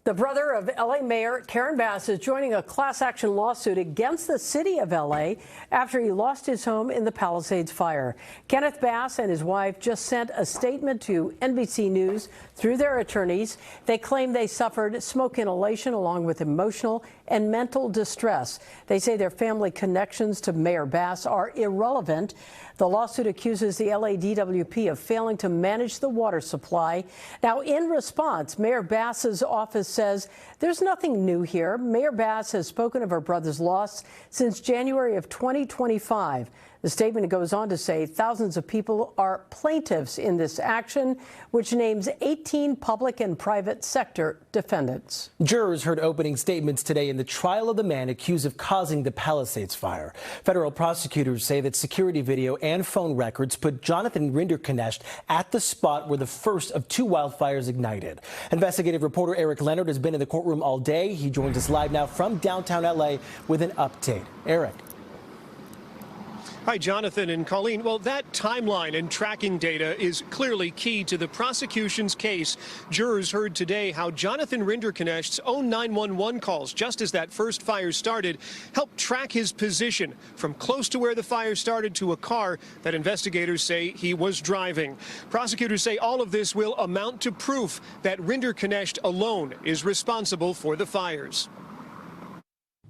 The brother of L.A. Mayor Karen Bass is joining a class action lawsuit against the city of L.A. after he lost his home in the Palisades Fire. Kenneth Bass and his wife just sent a statement to NBC News through their attorneys. They claim they suffered smoke inhalation along with emotional and mental distress. They say their family connections to Mayor Bass are irrelevant. The lawsuit accuses the LADWP of failing to manage the water supply. Now, in response, Mayor Bass's office says there's nothing new here. Mayor Bass has spoken of her brother's loss since January of 2025. The statement goes on to say thousands of people are plaintiffs in this action, which names 18 public and private sector defendants. Jurors heard opening statements today in the trial of the man accused of causing the Palisades fire. Federal prosecutors say that security video and phone records put Jonathan Rinderknecht at the spot where the first of two wildfires ignited. Investigative reporter Eric Leonard has been in the courtroom all day. He joins us live now from downtown L.A. with an update. Eric. Hi, Jonathan and Colleen. Well, that timeline and tracking data is clearly key to the prosecution's case. Jurors heard today how Jonathan Rinderknecht's own 911 calls, just as that first fire started, helped track his position from close to where the fire started to a car that investigators say he was driving. Prosecutors say all of this will amount to proof that Rinderknecht alone is responsible for the fires.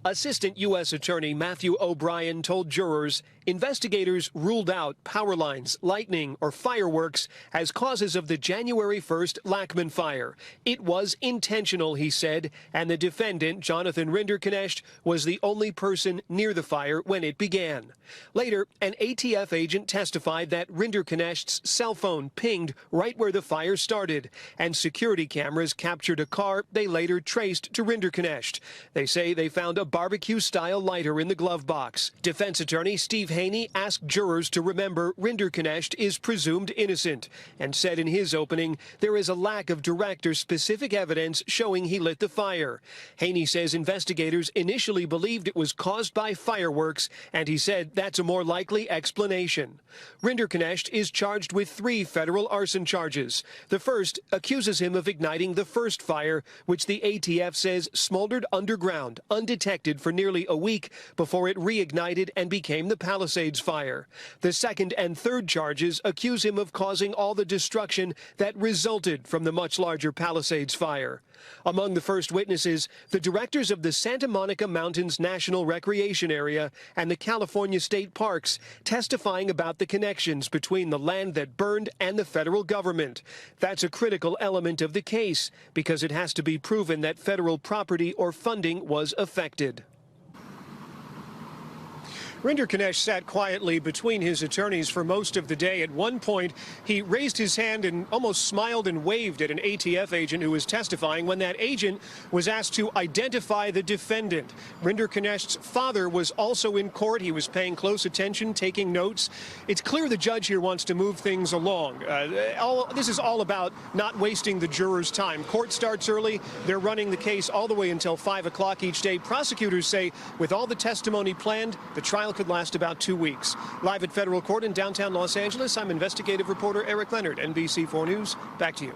Assistant U.S. Attorney Matthew O'Brien told jurors investigators ruled out power lines, lightning, or fireworks as causes of the January 1st Lackman fire. It was intentional, he said, and the defendant, Jonathan Rinderknecht, was the only person near the fire when it began. Later, an ATF agent testified that Rinderknecht's cell phone pinged right where the fire started, and security cameras captured a car they later traced to Rinderknecht. They say they found a barbecue-style lighter in the glove box. Defense attorney Steve Haney asked jurors to remember Rinderknecht is presumed innocent and said in his opening there is a lack of direct or specific evidence showing he lit the fire. Haney says investigators initially believed it was caused by fireworks, and he said that's a more likely explanation. Rinderknecht is charged with 3 federal arson charges. The first accuses him of igniting the first fire, which the ATF says smoldered underground, undetected for nearly a week before it reignited and became the Palisades Fire. The second and third charges accuse him of causing all the destruction that resulted from the much larger Palisades Fire. Among the first witnesses, the directors of the Santa Monica Mountains National Recreation Area and the California State Parks, testifying about the connections between the land that burned and the federal government. That's a critical element of the case because it has to be proven that federal property or funding was affected. Rinderknecht sat quietly between his attorneys for most of the day. At one point, he raised his hand and almost smiled and waved at an ATF agent who was testifying when that agent was asked to identify the defendant. Rinderknecht's father was also in court. He was paying close attention, taking notes. It's clear the judge here wants to move things along. This is all about not wasting the jurors' time. Court starts early. They're running the case all the way until 5 o'clock each day. Prosecutors say with all the testimony planned, the trial could last about 2 weeks. Live at federal court in downtown Los Angeles, I'm investigative reporter Eric Leonard, NBC4 News. Back to you.